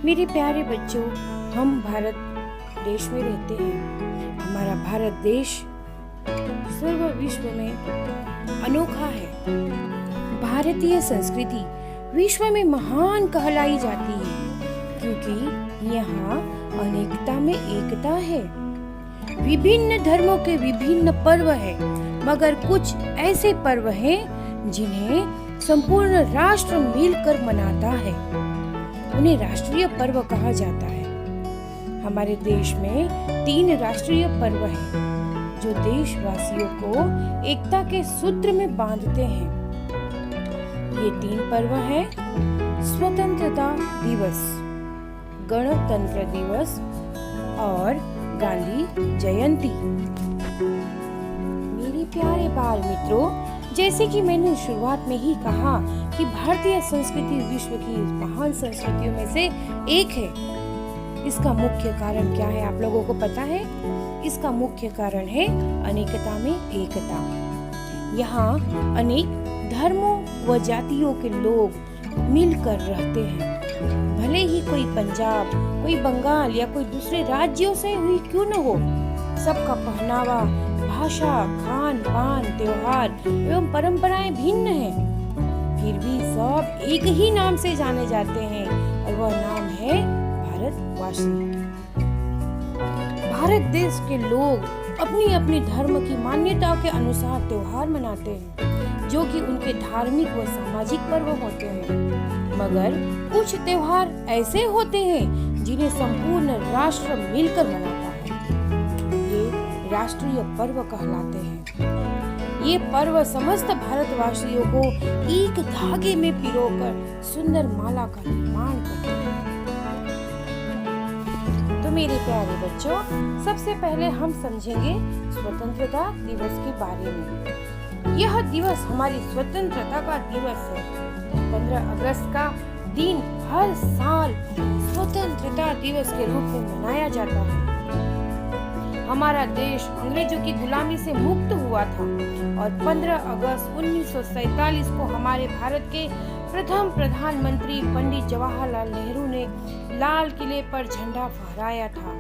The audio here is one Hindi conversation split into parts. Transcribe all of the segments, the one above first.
मेरे प्यारे बच्चों, हम भारत देश में रहते हैं। हमारा भारत देश सर्व विश्व में अनोखा है। भारतीय संस्कृति विश्व में महान कहलाई जाती है क्योंकि यहाँ अनेकता में एकता है। विभिन्न धर्मों के विभिन्न पर्व हैं, मगर कुछ ऐसे पर्व हैं जिन्हें संपूर्ण राष्ट्र मिलकर मनाता है। उन्हें राष्ट्रीय पर्व कहा जाता है। हमारे देश में 3 राष्ट्रीय पर्व हैं जो देशवासियों को एकता के सूत्र में बांधते हैं। ये 3 पर्व हैं स्वतंत्रता दिवस, गणतंत्र दिवस और गांधी जयंती। मेरे प्यारे बाल मित्रों, जैसे कि मैंने शुरुआत में ही कहा कि भारतीय संस्कृति विश्व की महान संस्कृतियों में से एक है। इसका मुख्य कारण क्या है, आप लोगों को पता है? इसका मुख्य कारण है अनेकता में एकता। यहाँ अनेक धर्मों व जातियों के लोग मिलकर रहते हैं। भले ही कोई पंजाब, कोई बंगाल या कोई दूसरे राज्यों से हुई क्यों न हो, सबका पहनावा, भाषा, खान पान, त्योहार एवं परंपराएं भिन्न हैं। फिर भी सब एक ही नाम से जाने जाते हैं और वह नाम है भारतवासी। भारत देश के लोग अपनी अपनी धर्म की मान्यताओं के अनुसार त्योहार मनाते हैं, जो कि उनके धार्मिक व सामाजिक पर्व होते हैं। मगर कुछ त्योहार ऐसे होते हैं जिन्हें संपूर्ण राष्ट्र मिलकर मनाता है। ये राष्ट्रीय पर्व कहलाते हैं। ये पर्व समस्त भारतवासियों को एक धागे में पिरोकर सुंदर माला का निर्माण करते हैं। तो मेरे प्यारे बच्चों, सबसे पहले हम समझेंगे स्वतंत्रता दिवस के बारे में। यह दिवस हमारी स्वतंत्रता का दिवस है। 15 अगस्त का दिन हर साल स्वतंत्रता दिवस के रूप में मनाया जाता है। हमारा देश अंग्रेजों की गुलामी से मुक्त हुआ था और 15 अगस्त 1947 को हमारे भारत के प्रथम प्रधानमंत्री पंडित जवाहरलाल नेहरू ने लाल किले पर झंडा फहराया था।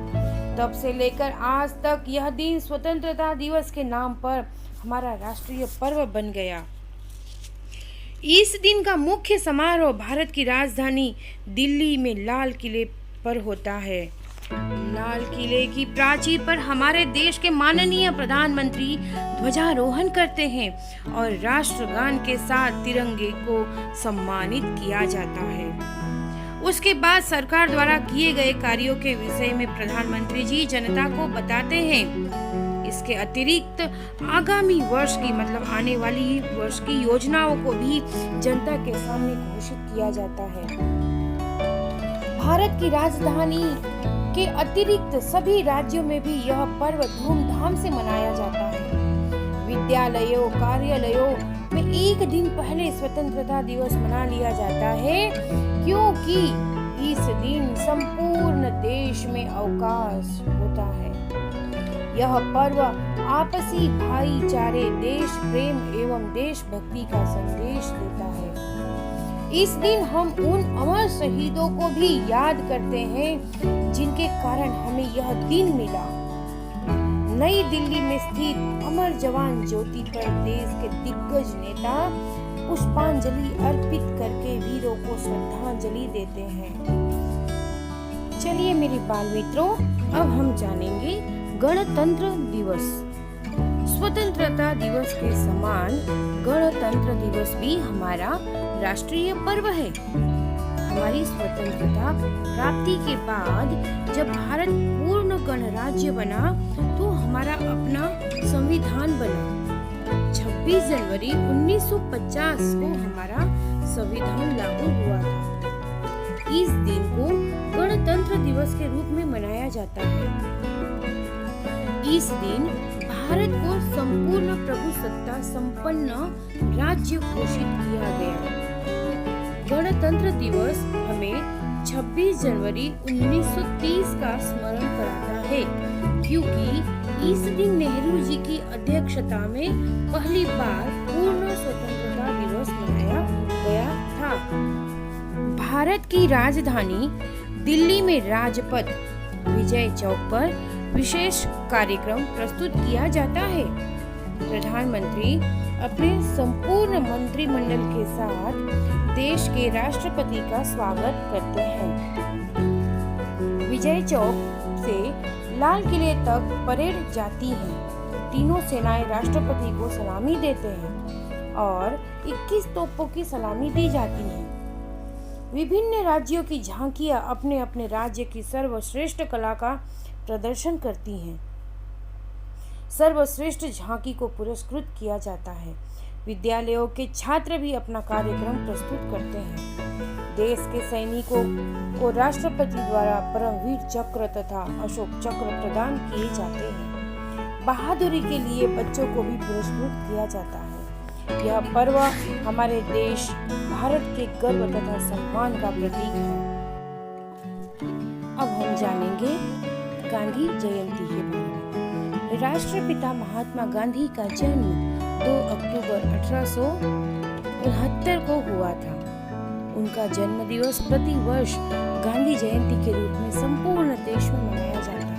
तब से लेकर आज तक यह दिन स्वतंत्रता दिवस के नाम पर हमारा राष्ट्रीय पर्व बन गया। इस दिन का मुख्य समारोह भारत की राजधानी दिल्ली में लाल किले पर होता है। लाल किले की प्राचीर पर हमारे देश के माननीय प्रधानमंत्री ध्वजारोहण करते हैं और राष्ट्रगान के साथ तिरंगे को सम्मानित किया जाता है। उसके बाद सरकार द्वारा किए गए कार्यों के विषय में प्रधानमंत्री जी जनता को बताते हैं। इसके अतिरिक्त आगामी वर्ष की मतलब आने वाली वर्ष की योजनाओं को भी जनता के सामने घोषित किया जाता है। भारत की राजधानी के अतिरिक्त सभी राज्यों में भी यह पर्व धूमधाम से मनाया जाता है। विद्यालयों, कार्यालयों में एक दिन पहले स्वतंत्रता दिवस मना लिया जाता है क्योंकि इस दिन संपूर्ण देश में अवकाश होता है। यह पर्व आपसी भाईचारे, देश प्रेम एवं देशभक्ति का संदेश देता है। इस दिन हम उन अमर शहीदों को भी याद करते हैं जिनके कारण हमें यह दिन मिला। नई दिल्ली में स्थित अमर जवान ज्योति पर देश के दिग्गज नेता पुष्पांजलि अर्पित करके वीरों को श्रद्धांजलि देते हैं। चलिए मेरे बाल मित्रों, अब हम जानेंगे गणतंत्र दिवस। स्वतंत्रता दिवस के समान गणतंत्र दिवस भी हमारा राष्ट्रीय पर्व है। हमारी स्वतंत्रता प्राप्ति के बाद जब भारत पूर्ण गणराज्य बना तो हमारा अपना संविधान बना। 26 जनवरी 1950 को हमारा संविधान लागू हुआ था। इस दिन को गणतंत्र दिवस के रूप में मनाया जाता है। इस दिन भारत को संपूर्ण प्रभुसत्ता संपन्न राज्य घोषित किया गया। गणतंत्र दिवस हमें 26 जनवरी 1930 का स्मरण कराता है क्योंकि इस दिन नेहरू जी की अध्यक्षता में पहली बार पूर्ण स्वतंत्रता दिवस मनाया गया था। भारत की राजधानी दिल्ली में राजपथ विजय चौक पर विशेष कार्यक्रम प्रस्तुत किया जाता है। प्रधानमंत्री अपने संपूर्ण मंत्रिमंडल के साथ देश के राष्ट्रपति का स्वागत करते हैं। विजय चौक से लाल किले तक परेड जाती है। तीनों सेनाएं राष्ट्रपति को सलामी देते हैं और 21 तोपों की सलामी दी जाती है। विभिन्न राज्यों की झांकियां अपने अपने राज्य की सर्वश्रेष्ठ कला का प्रदर्शन करती हैं। सर्वश्रेष्ठ झांकी को पुरस्कृत किया जाता है। विद्यालयों के छात्र भी अपना कार्यक्रम प्रस्तुत करते हैं। देश के सैनिकों को राष्ट्रपति द्वारा परमवीर चक्र तथा अशोक चक्र प्रदान किए जाते हैं। बहादुरी के लिए बच्चों को भी पुरस्कृत किया जाता है। यह पर्व हमारे देश भारत के गर्व तथा सम्मान का प्रतीक है। अब हम जानेंगे गांधी जयंती के बारे में। राष्ट्रपिता महात्मा गांधी का जन्म 2 अक्टूबर 1869 को हुआ था। उनका जन्म दिवस प्रति वर्ष गांधी जयंती के रूप में संपूर्ण देश में मनाया जाता है।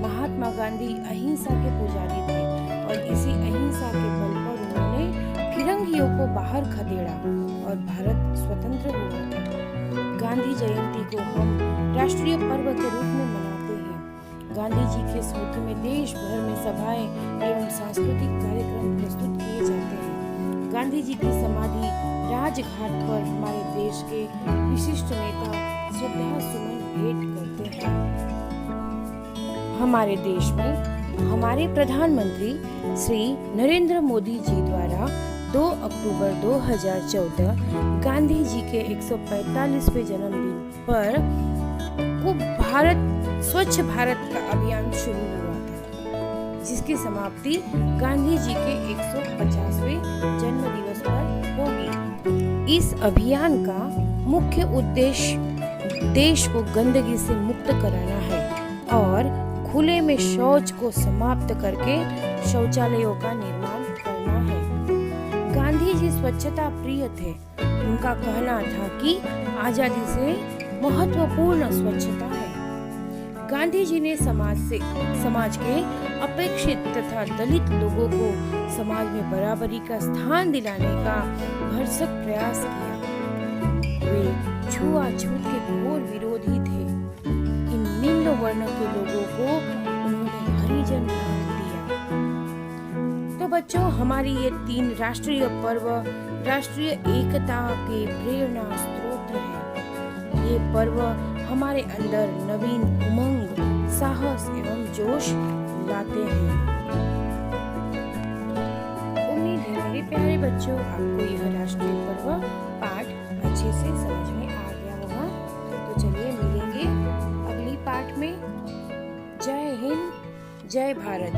महात्मा गांधी अहिंसा के पुजारी थे और इसी अहिंसा के बल पर उन्होंने फिरंगियों को बाहर खदेड़ा और भारत स्वतंत्र हुआ था। गांधी जयंती को हम राष्ट्रीय पर्व के रूप में मनाते हैं। गांधी जी के स्मृति में देश भर में सभाएं एवं सांस्कृतिक कार्यक्रम प्रस्तुत किए जाते हैं। गांधी जी की समाधि राजघाट पर हमारे देश के विशिष्ट नेता श्रद्धा सुमन भेंट करते हैं। हमारे देश में हमारे प्रधानमंत्री श्री नरेंद्र मोदी जी द्वारा 2 अक्टूबर 2014 गांधी जी के 145वें जन्मदिन पर स्वच्छ भारत का अभियान शुरू हुआ था, जिसकी समाप्ति गांधी जी के 150वें जन्म दिवस पर होगी। इस अभियान का मुख्य उद्देश्य देश को गंदगी से मुक्त कराना है और खुले में शौच को समाप्त करके शौचालयों का निर्माण करना है। गांधी जी स्वच्छता प्रिय थे। उनका कहना था कि आजादी से महत्वपूर्ण स्वच्छता है। गांधी जी ने समाज के अपेक्षित तथा दलित लोगों को समाज में बराबरी का स्थान दिलाने का भरसक प्रयास किया। वे छुआछूत के घोर विरोधी थे। इन निम्न वर्ण के लोगों को उन्होंने हरिजन नाम दिया। तो बच्चों, हमारी ये 3 राष्ट्रीय पर्व राष्ट्रीय एकता के प्रेरणा स्रोत है। ये पर्व हमारे अंदर नवीन उमंग, साहस एवं जोश लाते हैं। उम्मीद है मेरे प्यारे बच्चों, आपको यह राष्ट्रीय पर्व पाठ अच्छे से समझ में आ गया होगा। तो चलिए मिलेंगे अगली पाठ में। जय हिंद, जय भारत।